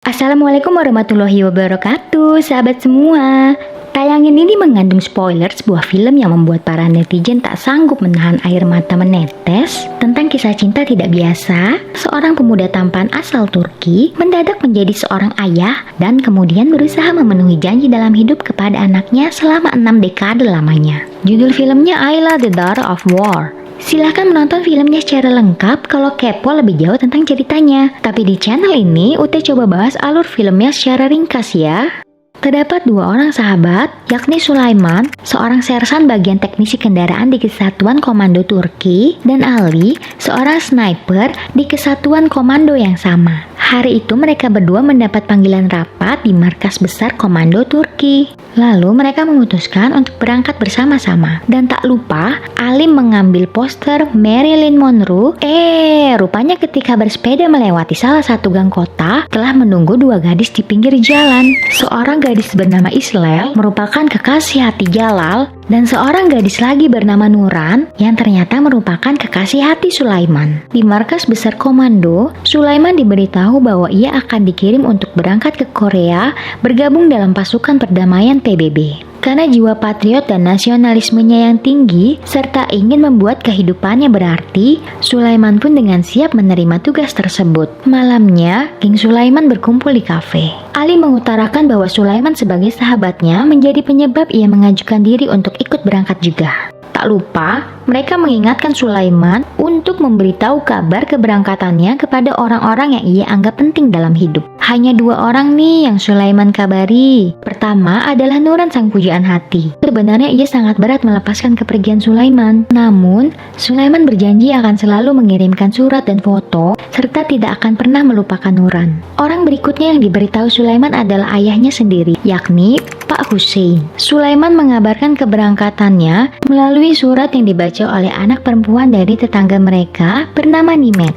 Assalamualaikum warahmatullahi wabarakatuh, sahabat semua. Tayangan ini mengandung spoiler sebuah film yang membuat para netizen tak sanggup menahan air mata menetes tentang kisah cinta tidak biasa. Seorang pemuda tampan asal Turki mendadak menjadi seorang ayah dan kemudian berusaha memenuhi janji dalam hidup kepada anaknya selama 6 dekade lamanya. Judul filmnya Ayla The Daughter of War. Silahkan menonton filmnya secara lengkap kalau kepo lebih jauh tentang ceritanya. Tapi di channel ini, Ute coba bahas alur filmnya secara ringkas ya. Terdapat dua orang sahabat, yakni Sulaiman, seorang sersan bagian teknisi kendaraan di Kesatuan Komando Turki, dan Ali, seorang sniper di Kesatuan Komando yang sama. Hari itu mereka berdua mendapat panggilan rapat di markas besar Komando Turki. Lalu mereka memutuskan untuk berangkat bersama-sama. Dan tak lupa, Ali mengambil poster Marilyn Monroe. Rupanya ketika bersepeda melewati salah satu gang kota, telah menunggu dua gadis di pinggir jalan. Seorang gadis bernama Islel merupakan kekasih hati Jalal, dan seorang gadis lagi bernama Nuran yang ternyata merupakan kekasih hati Sulaiman. Di markas besar komando, Sulaiman diberitahu bahwa ia akan dikirim untuk berangkat ke Korea bergabung dalam pasukan perdamaian PBB. Karena jiwa patriot dan nasionalismenya yang tinggi, serta ingin membuat kehidupannya berarti, Sulaiman pun dengan siap menerima tugas tersebut. Malamnya, King Sulaiman berkumpul di kafe. Ali mengutarakan bahwa Sulaiman sebagai sahabatnya menjadi penyebab ia mengajukan diri untuk ikut berangkat juga. Tak lupa, mereka mengingatkan Sulaiman untuk memberitahu kabar keberangkatannya kepada orang-orang yang ia anggap penting dalam hidup. Hanya dua orang nih yang Sulaiman kabari. Pertama adalah Nuran sang pujaan hati. Sebenarnya ia sangat berat melepaskan kepergian Sulaiman. Namun, Sulaiman berjanji akan selalu mengirimkan surat dan foto, serta tidak akan pernah melupakan Nuran. Orang berikutnya yang diberitahu Sulaiman adalah ayahnya sendiri, yakni Pak Hussein. Sulaiman mengabarkan keberangkatannya melalui surat yang dibaca oleh anak perempuan dari tetangga mereka bernama Nimet.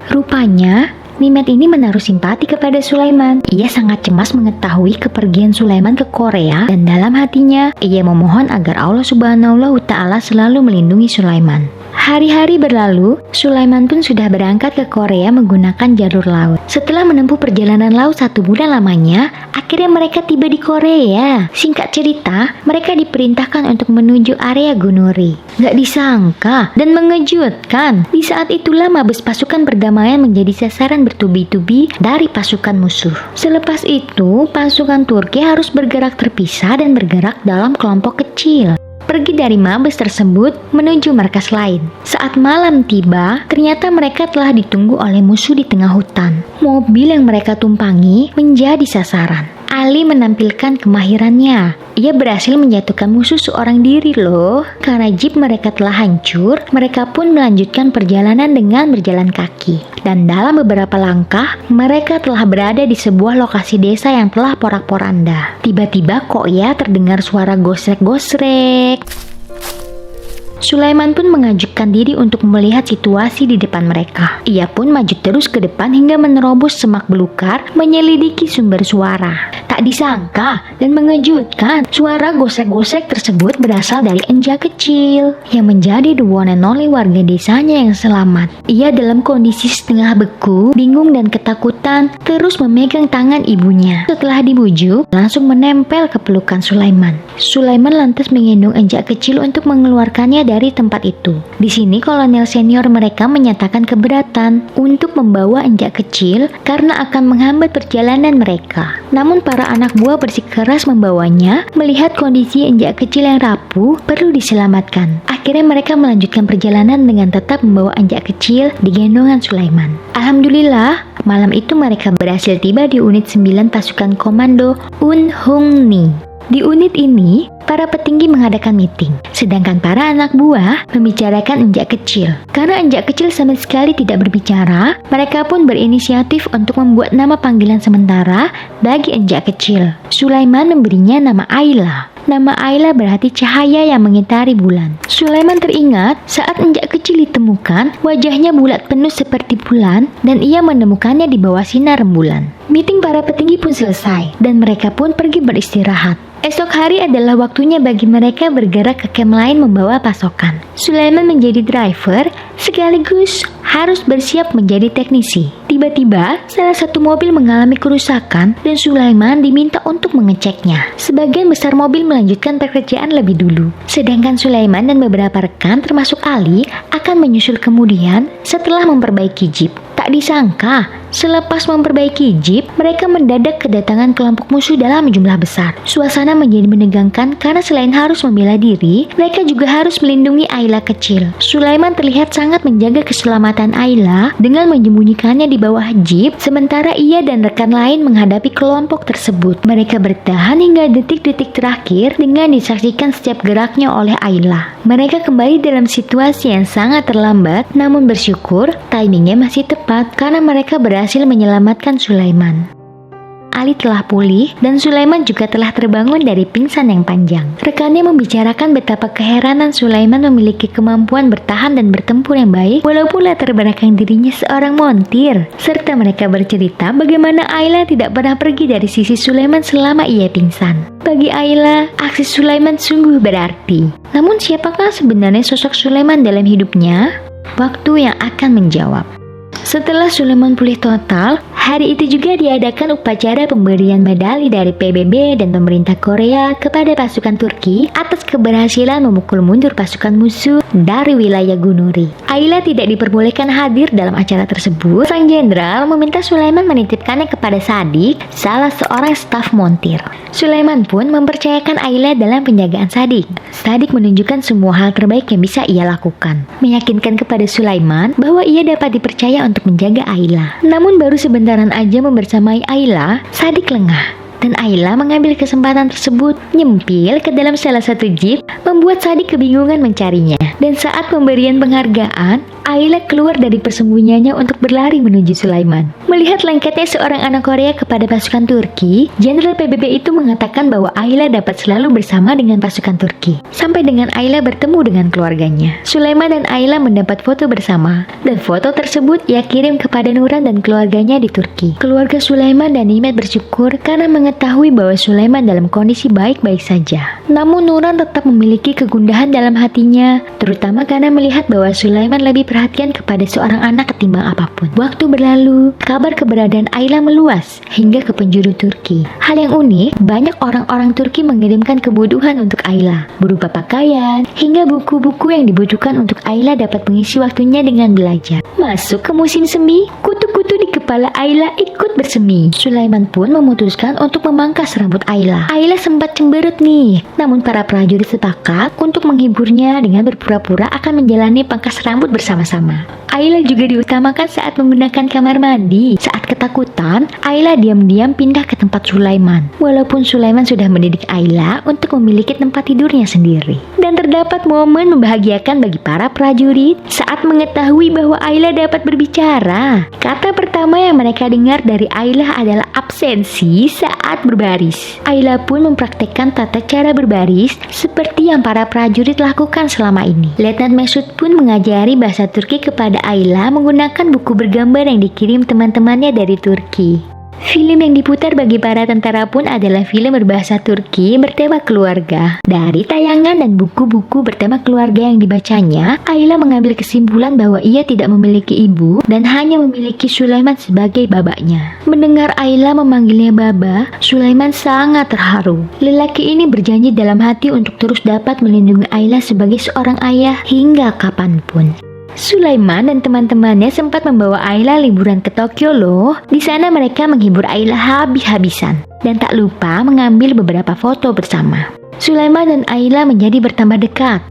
Rupanya, Nimet ini menaruh simpati kepada Sulaiman. Ia sangat cemas mengetahui kepergian Sulaiman ke Korea dan dalam hatinya, ia memohon agar Allah Subhanahu wa Ta'ala selalu melindungi Sulaiman. Hari-hari berlalu, Sulaiman pun sudah berangkat ke Korea menggunakan jalur laut. Setelah menempuh perjalanan laut 1 bulan lamanya, akhirnya mereka tiba di Korea. Singkat cerita, mereka diperintahkan untuk menuju area Gunuri. Gak disangka dan mengejutkan, di saat itulah mabes pasukan perdamaian menjadi sasaran bertubi-tubi dari pasukan musuh. Selepas itu, pasukan Turki harus bergerak terpisah dan bergerak dalam kelompok kecil. Pergi dari mabes tersebut menuju markas lain. Saat malam tiba, ternyata mereka telah ditunggu oleh musuh di tengah hutan. Mobil yang mereka tumpangi menjadi sasaran. Ali menampilkan kemahirannya. Ia berhasil menjatuhkan musuh seorang diri loh. Karena jeep mereka telah hancur, mereka pun melanjutkan perjalanan dengan berjalan kaki. Dan dalam beberapa langkah, mereka telah berada di sebuah lokasi desa yang telah porak-poranda. Tiba-tiba kok ya terdengar suara gosrek-gosrek. Sulaiman pun mengajukan diri untuk melihat situasi di depan mereka. Ia pun maju terus ke depan hingga menerobos semak belukar menyelidiki sumber suara. Tak disangka dan mengejutkan, suara gosek-gosek tersebut berasal dari Enja kecil yang menjadi the one and only warga desanya yang selamat. Ia dalam kondisi setengah beku, bingung dan ketakutan, terus memegang tangan ibunya. Setelah dibujuk, langsung menempel ke pelukan Sulaiman. Sulaiman lantas menggendong Enja kecil untuk mengeluarkannya dari tempat itu. Di sini kolonel senior mereka menyatakan keberatan untuk membawa Enja kecil karena akan menghambat perjalanan mereka. Namun para anak buah bersikeras membawanya, melihat kondisi Enja kecil yang rapuh perlu diselamatkan. Akhirnya mereka melanjutkan perjalanan dengan tetap membawa Enja kecil di gendongan Sulaiman. Alhamdulillah, malam itu mereka berhasil tiba di unit 9 pasukan komando Unhungni. Di unit ini, para petinggi mengadakan meeting, sedangkan para anak buah membicarakan Enja kecil. Karena Enja kecil sama sekali tidak berbicara, mereka pun berinisiatif untuk membuat nama panggilan sementara bagi Enja kecil. Sulaiman memberinya nama Ayla. Nama Ayla berarti cahaya yang mengitari bulan. Sulaiman teringat saat Enja kecil ditemukan, wajahnya bulat penuh seperti bulan dan ia menemukannya di bawah sinar rembulan. Meeting para petinggi pun selesai dan mereka pun pergi beristirahat. Esok hari adalah waktunya bagi mereka bergerak ke camp lain membawa pasokan. Sulaiman menjadi driver sekaligus harus bersiap menjadi teknisi. Tiba-tiba, salah satu mobil mengalami kerusakan dan Sulaiman diminta untuk mengeceknya. Sebagian besar mobil melanjutkan pekerjaan lebih dulu. Sedangkan Sulaiman dan beberapa rekan termasuk Ali akan menyusul kemudian setelah memperbaiki jeep. Tak disangka, selepas memperbaiki jeep, mereka mendadak kedatangan kelompok musuh dalam jumlah besar. Suasana menjadi menegangkan karena selain harus membela diri, mereka juga harus melindungi Ayla kecil. Sulaiman terlihat sangat menjaga keselamatan Ayla dengan menyembunyikannya di bawah jeep, sementara ia dan rekan lain menghadapi kelompok tersebut. Mereka bertahan hingga detik-detik terakhir dengan disaksikan setiap geraknya oleh Ayla. Mereka kembali dalam situasi yang sangat terlambat, namun bersyukur timingnya masih tepat karena mereka berhasil menyelamatkan Sulaiman. Ali telah pulih dan Sulaiman juga telah terbangun dari pingsan yang panjang. Rekannya membicarakan betapa keheranan Sulaiman memiliki kemampuan bertahan dan bertempur yang baik walaupun latar belakang dirinya seorang montir. Serta mereka bercerita bagaimana Ayla tidak pernah pergi dari sisi Sulaiman selama ia pingsan. Bagi Ayla, aksi Sulaiman sungguh berarti. Namun siapakah sebenarnya sosok Sulaiman dalam hidupnya? Waktu yang akan menjawab. Setelah Sulaiman pulih total, hari itu juga diadakan upacara pemberian medali dari PBB dan pemerintah Korea kepada pasukan Turki atas keberhasilan memukul mundur pasukan musuh dari wilayah Gunuri. Ayla tidak diperbolehkan hadir dalam acara tersebut. Sang jenderal meminta Sulaiman menitipkannya kepada Sadik, salah seorang staf montir. Sulaiman pun mempercayakan Ayla dalam penjagaan Sadik. Sadik menunjukkan semua hal terbaik yang bisa ia lakukan, meyakinkan kepada Sulaiman bahwa ia dapat dipercaya untuk menjaga Ayla. Namun baru sebentaran aja membersamai Ayla, Sadik lengah. Dan Ayla mengambil kesempatan tersebut nyempil ke dalam salah satu jeep, membuat Sadik kebingungan mencarinya. Dan saat pemberian penghargaan, Ayla keluar dari persembunyiannya untuk berlari menuju Sulaiman. Melihat lengketnya seorang anak Korea kepada pasukan Turki, Jenderal PBB itu mengatakan bahwa Ayla dapat selalu bersama dengan pasukan Turki. Sampai dengan Ayla bertemu dengan keluarganya. Sulaiman dan Ayla mendapat foto bersama, dan foto tersebut ia kirim kepada Nuran dan keluarganya di Turki. Keluarga Sulaiman dan Nimet bersyukur karena mengetahui bahwa Sulaiman dalam kondisi baik-baik saja. Namun Nuran tetap memiliki kegundahan dalam hatinya, terutama karena melihat bahwa Sulaiman lebih perhatian kepada seorang anak ketimbang apapun. Waktu berlalu, kabar keberadaan Ayla meluas hingga ke penjuru Turki. Hal yang unik, banyak orang-orang Turki mengirimkan kebutuhan untuk Ayla, berupa pakaian, hingga buku-buku yang dibutuhkan untuk Ayla dapat mengisi waktunya dengan belajar. Masuk ke musim semi, kutu-kutu di kepala Ayla ikut bersemi. Sulaiman pun memutuskan untuk memangkas rambut Ayla. Ayla sempat cemberut nih, namun para prajurit sepakat untuk menghiburnya dengan berpura-pura akan menjalani pangkas rambut bersama-sama. Ayla juga diutamakan saat menggunakan kamar mandi. Saat ketakutan, Ayla diam-diam pindah ke tempat Sulaiman. Walaupun Sulaiman sudah mendidik Ayla untuk memiliki tempat tidurnya sendiri. Dan terdapat momen membahagiakan bagi para prajurit saat mengetahui bahwa Ayla dapat berbicara. Kata pertama yang mereka dengar dari Ayla adalah absensi saat berbaris. Ayla pun mempraktekkan tata cara berbaris seperti yang para prajurit lakukan selama ini. Letnan Mesut pun mengajari bahasa Turki kepada Ayla menggunakan buku bergambar yang dikirim teman-temannya dari Turki. Film yang diputar bagi para tentara pun adalah film berbahasa Turki bertema keluarga. Dari tayangan dan buku-buku bertema keluarga yang dibacanya, Ayla mengambil kesimpulan bahwa ia tidak memiliki ibu dan hanya memiliki Sulaiman sebagai babanya. Mendengar Ayla memanggilnya Baba, Sulaiman sangat terharu. Lelaki ini berjanji dalam hati untuk terus dapat melindungi Ayla sebagai seorang ayah hingga kapanpun. Sulaiman dan teman-temannya sempat membawa Ayla liburan ke Tokyo loh. Di sana mereka menghibur Ayla habis-habisan dan tak lupa mengambil beberapa foto bersama. Sulaiman dan Ayla menjadi bertambah dekat.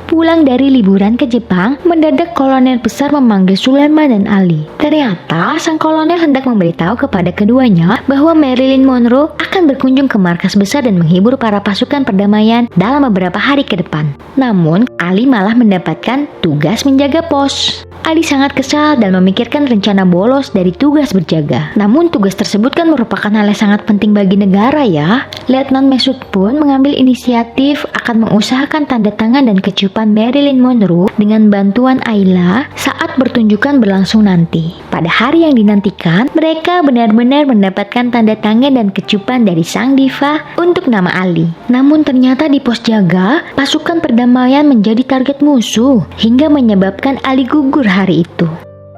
Pulang dari liburan ke Jepang, mendadak kolonel besar memanggil Sulaiman dan Ali. Ternyata sang kolonel hendak memberitahu kepada keduanya bahwa Marilyn Monroe akan berkunjung ke markas besar dan menghibur para pasukan perdamaian dalam beberapa hari ke depan. Namun, Ali malah mendapatkan tugas menjaga pos. Ali sangat kesal dan memikirkan rencana bolos dari tugas berjaga. Namun tugas tersebut kan merupakan hal yang sangat penting bagi negara ya. Letnan Mesut pun mengambil inisiatif akan mengusahakan tanda tangan dan kecupan Marilyn Monroe dengan bantuan Ayla saat pertunjukan berlangsung nanti. Pada hari yang dinantikan, mereka benar-benar mendapatkan tanda tangan dan kecupan dari sang diva untuk nama Ali. Namun ternyata di pos jaga, pasukan perdamaian menjadi target musuh hingga menyebabkan Ali gugur hari itu.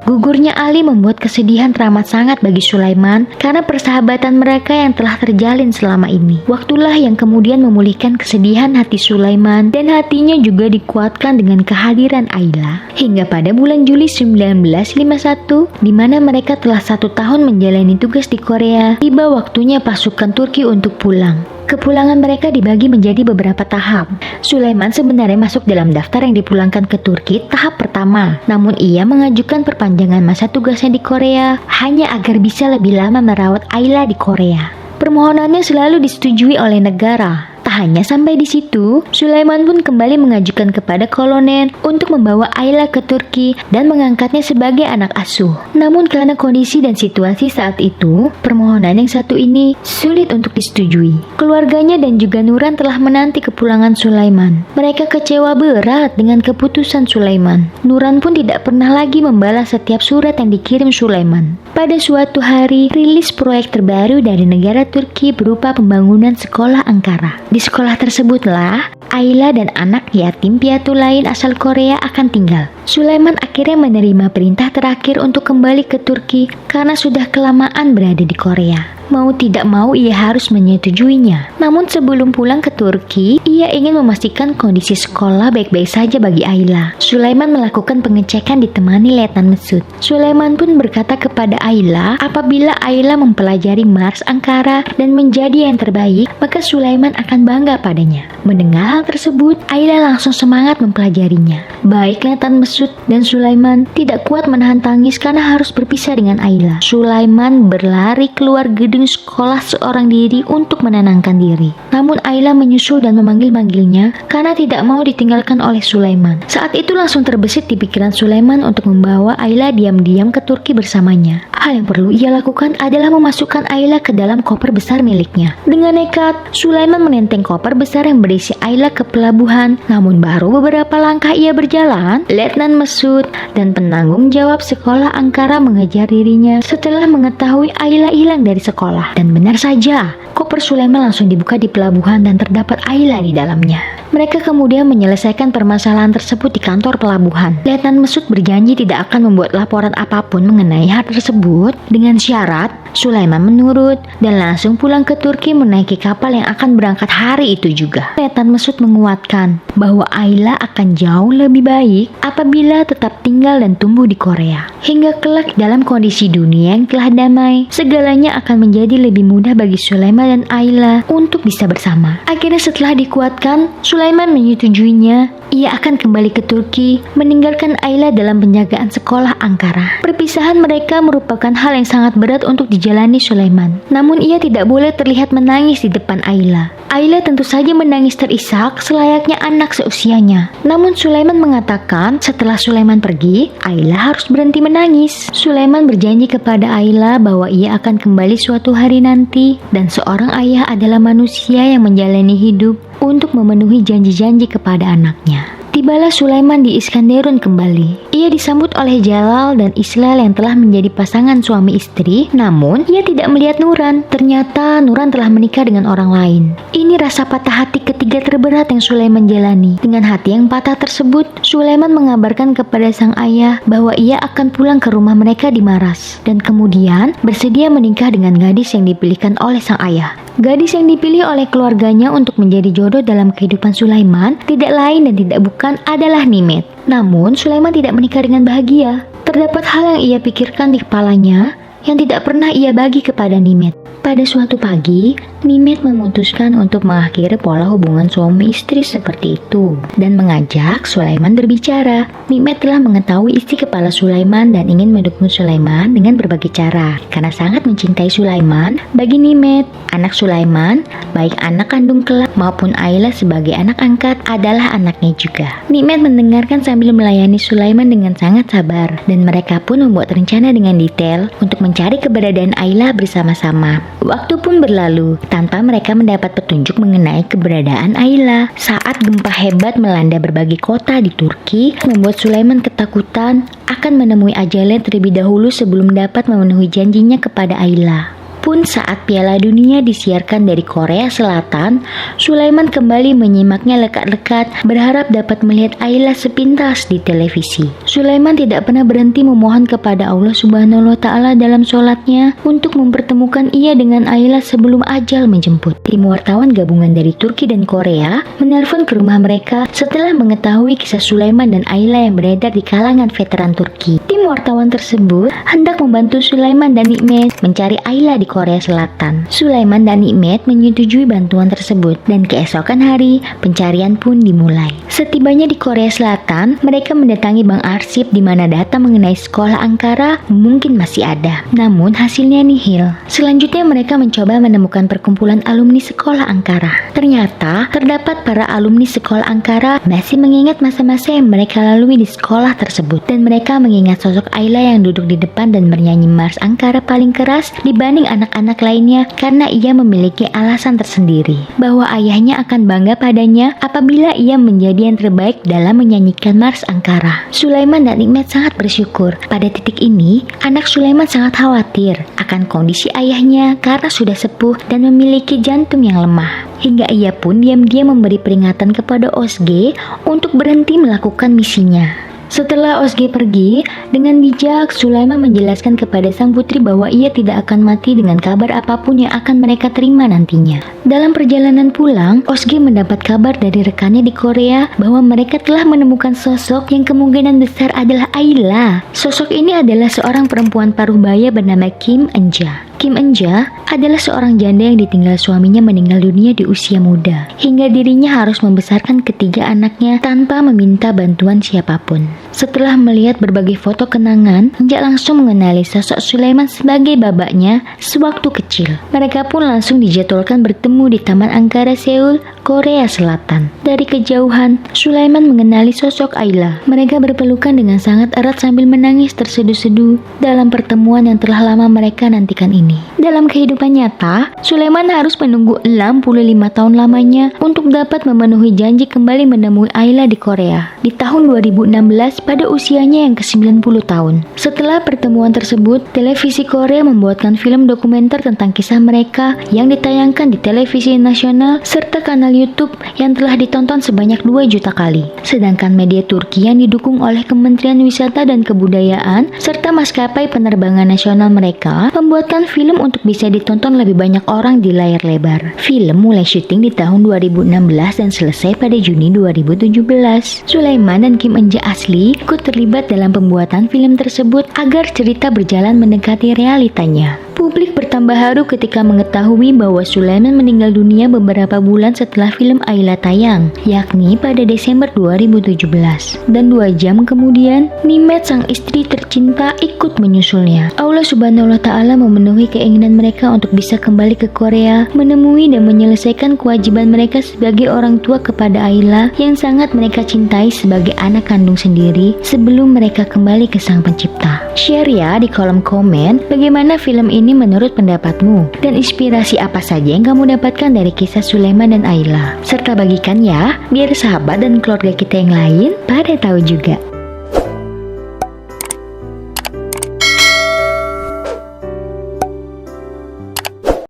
Gugurnya Ali membuat kesedihan teramat sangat bagi Sulaiman karena persahabatan mereka yang telah terjalin selama ini. Waktulah yang kemudian memulihkan kesedihan hati Sulaiman dan hatinya juga dikuatkan dengan kehadiran Ayla. Hingga pada bulan Juli 1951, di mana mereka telah 1 tahun menjalani tugas di Korea, tiba waktunya pasukan Turki untuk pulang. Kepulangan mereka dibagi menjadi beberapa tahap. Sulaiman sebenarnya masuk dalam daftar yang dipulangkan ke Turki tahap pertama. Namun ia mengajukan perpanjangan masa tugasnya di Korea hanya agar bisa lebih lama merawat Ayla di Korea. Permohonannya selalu disetujui oleh negara. Tak hanya sampai di situ, Sulaiman pun kembali mengajukan kepada kolonel untuk membawa Ayla ke Turki dan mengangkatnya sebagai anak asuh. Namun karena kondisi dan situasi saat itu, permohonan yang satu ini sulit untuk disetujui. Keluarganya dan juga Nuran telah menanti kepulangan Sulaiman. Mereka kecewa berat dengan keputusan Sulaiman. Nuran pun tidak pernah lagi membalas setiap surat yang dikirim Sulaiman. Pada suatu hari, rilis proyek terbaru dari negara Turki berupa pembangunan sekolah Ankara. Di sekolah tersebutlah Ayla dan anak yatim piatu lain asal Korea akan tinggal. Sulaiman akhirnya menerima perintah terakhir untuk kembali ke Turki karena sudah kelamaan berada di Korea. Mau tidak mau ia harus menyetujuinya. Namun sebelum pulang ke Turki, ia ingin memastikan kondisi sekolah baik-baik saja bagi Ayla. Sulaiman melakukan pengecekan ditemani Letnan Mesut. Sulaiman pun berkata kepada Ayla, apabila Ayla mempelajari Mars Ankara dan menjadi yang terbaik, maka Sulaiman akan bangga padanya. Mendengar hal tersebut, Ayla langsung semangat mempelajarinya. Baik Letnan Mesut dan Sulaiman tidak kuat menahan tangis karena harus berpisah dengan Ayla. Sulaiman berlari keluar gedung sekolah seorang diri untuk menenangkan diri. Namun Ayla menyusul dan memanggil-manggilnya karena tidak mau ditinggalkan oleh Sulaiman. Saat itu langsung terbesit di pikiran Sulaiman untuk membawa Ayla diam-diam ke Turki bersamanya. Hal yang perlu ia lakukan adalah memasukkan Ayla ke dalam koper besar miliknya. Dengan nekat, Sulaiman menenteng koper besar yang berisi Ayla ke pelabuhan. Namun baru beberapa langkah ia berjalan, Letnan Mesut dan penanggung jawab sekolah Ankara mengejar dirinya setelah mengetahui Ayla hilang dari sekolah. Dan benar saja, koper Sulaiman langsung dibuka di pelabuhan dan terdapat Ayla di dalamnya. Mereka kemudian menyelesaikan permasalahan tersebut di kantor pelabuhan. Letnan Mesut berjanji tidak akan membuat laporan apapun mengenai hal tersebut. Dengan syarat, Sulaiman menurut dan langsung pulang ke Turki menaiki kapal yang akan berangkat hari itu juga. Letnan Mesut menguatkan bahwa Ayla akan jauh lebih baik apabila tetap tinggal dan tumbuh di Korea. Hingga kelak dalam kondisi dunia yang telah damai, segalanya akan menjadi lebih mudah bagi Sulaiman dan Ayla untuk bisa bersama. Akhirnya setelah dikuatkan, Sulaiman menyetujuinya. Ia akan kembali ke Turki, meninggalkan Ayla dalam penjagaan sekolah Ankara. Perpisahan mereka merupakan hal yang sangat berat untuk dijalani Sulaiman. Namun ia tidak boleh terlihat menangis di depan Ayla. Ayla tentu saja menangis terisak selayaknya anak seusianya. Namun Sulaiman mengatakan setelah Sulaiman pergi, Ayla harus berhenti menangis. Sulaiman berjanji kepada Ayla bahwa ia akan kembali suatu hari nanti dan seorang ayah adalah manusia yang menjalani hidup untuk memenuhi janji-janji kepada anaknya. Tibalah Sulaiman di Iskenderun kembali. Ia disambut oleh Jalal dan Islal yang telah menjadi pasangan suami istri. Namun, ia tidak melihat Nuran. Ternyata Nuran telah menikah dengan orang lain. Ini rasa patah hati ketiga terberat yang Sulaiman jalani. Dengan hati yang patah tersebut, Sulaiman mengabarkan kepada sang ayah bahwa ia akan pulang ke rumah mereka di Maras. Dan kemudian bersedia menikah dengan gadis yang dipilihkan oleh sang ayah. Gadis yang dipilih oleh keluarganya untuk menjadi jodoh dalam kehidupan Sulaiman tidak lain dan tidak bukan adalah Nimet. Namun Sulaiman tidak menikah dengan bahagia. Terdapat hal yang ia pikirkan di kepalanya yang tidak pernah ia bagi kepada Nimet. Pada suatu pagi, Nimet memutuskan untuk mengakhiri pola hubungan suami istri seperti itu dan mengajak Sulaiman berbicara. Nimet telah mengetahui isi kepala Sulaiman dan ingin mendukung Sulaiman dengan berbagai cara. Karena sangat mencintai Sulaiman, bagi Nimet, anak Sulaiman, baik anak kandung kelak maupun Ayla sebagai anak angkat adalah anaknya juga. Nimet mendengarkan sambil melayani Sulaiman dengan sangat sabar dan mereka pun membuat rencana dengan detail untuk mencari keberadaan Ayla bersama-sama. Waktu pun berlalu tanpa mereka mendapat petunjuk mengenai keberadaan Ayla. Saat gempa hebat melanda berbagai kota di Turki, membuat Sulaiman ketakutan akan menemui ajalnya terlebih dahulu sebelum dapat memenuhi janjinya kepada Ayla. Pun saat Piala Dunia disiarkan dari Korea Selatan, Sulaiman kembali menyimaknya lekat-lekat, berharap dapat melihat Ayla sepintas di televisi. Sulaiman tidak pernah berhenti memohon kepada Allah Subhanahu wa Ta'ala dalam sholatnya untuk mempertemukan ia dengan Ayla sebelum ajal menjemput. Tim wartawan gabungan dari Turki dan Korea menelpon ke rumah mereka setelah mengetahui kisah Sulaiman dan Ayla yang beredar di kalangan veteran Turki. Tim wartawan tersebut hendak membantu Sulaiman dan Nikmet mencari Ayla di Korea Selatan. Sulaiman dan Nikmet menyetujui bantuan tersebut dan keesokan hari pencarian pun dimulai. Setibanya di Korea Selatan, mereka mendatangi bank arsip di mana data mengenai sekolah Ankara mungkin masih ada. Namun hasilnya nihil. Selanjutnya mereka mencoba menemukan perkumpulan alumni sekolah Ankara. Ternyata terdapat para alumni sekolah Ankara masih mengingat masa-masa yang mereka lalui di sekolah tersebut dan mereka mengingat sosok Ayla yang duduk di depan dan bernyanyi Mars Ankara paling keras dibanding anak-anak lainnya karena ia memiliki alasan tersendiri bahwa ayahnya akan bangga padanya apabila ia menjadi yang terbaik dalam menyanyikan Mars Ankara. Sulaiman dan Nikmet sangat bersyukur. Pada titik ini, anak Sulaiman sangat khawatir akan kondisi ayahnya karena sudah sepuh dan memiliki jantung yang lemah. Hingga ia pun diam-diam memberi peringatan kepada Ozge untuk berhenti melakukan misinya. Setelah Ozge pergi, dengan bijak Sulaiman menjelaskan kepada sang putri bahwa ia tidak akan mati dengan kabar apapun yang akan mereka terima nantinya. Dalam perjalanan pulang, Ozge mendapat kabar dari rekannya di Korea bahwa mereka telah menemukan sosok yang kemungkinan besar adalah Ayla. Sosok ini adalah seorang perempuan paruh baya bernama Kim Eun-ja. Kim Eun-ja adalah seorang janda yang ditinggal suaminya meninggal dunia di usia muda, hingga dirinya harus membesarkan ketiga anaknya tanpa meminta bantuan siapapun. Setelah melihat berbagai foto kenangan, Eun-ja langsung mengenali sosok Sulaiman sebagai babaknya sewaktu kecil. Mereka pun langsung dijadwalkan bertemu di Taman Ankara Seoul, Korea Selatan. Dari kejauhan, Sulaiman mengenali sosok Ayla. Mereka berpelukan dengan sangat erat sambil menangis terseduh-seduh dalam pertemuan yang telah lama mereka nantikan ini. Dalam kehidupan nyata, Sulaiman harus menunggu 65 tahun lamanya untuk dapat memenuhi janji kembali menemui Ayla di Korea di tahun 2016 pada usianya yang ke-90 tahun. Setelah pertemuan tersebut, televisi Korea membuatkan film dokumenter tentang kisah mereka yang ditayangkan di televisi nasional serta kanal YouTube yang telah ditonton sebanyak 2 juta kali. Sedangkan media Turki yang didukung oleh Kementerian Wisata dan Kebudayaan serta maskapai penerbangan nasional mereka membuatkan film untuk bisa ditonton lebih banyak orang di layar lebar. Film mulai syuting di tahun 2016 dan selesai pada Juni 2017. Sulaiman dan Kim Eun-ja asli ikut terlibat dalam pembuatan film tersebut agar cerita berjalan mendekati realitanya. Publik bertambah haru ketika mengetahui bahwa Sulaiman meninggal dunia beberapa bulan setelah film Ayla tayang, yakni pada Desember 2017. Dan 2 jam kemudian, Nikmet sang istri tercinta ikut menyusulnya. Allah Subhanahu wa Ta'ala memenuhi keinginan mereka untuk bisa kembali ke Korea, menemui dan menyelesaikan kewajiban mereka sebagai orang tua kepada Ayla yang sangat mereka cintai sebagai anak kandung sendiri sebelum mereka kembali ke Sang Pencipta. Share ya di kolom komen bagaimana film ini menurut pendapatmu dan inspirasi apa saja yang kamu dapatkan dari kisah Sulaiman dan Ayla. Serta bagikan ya biar sahabat dan keluarga kita yang lain pada tahu juga.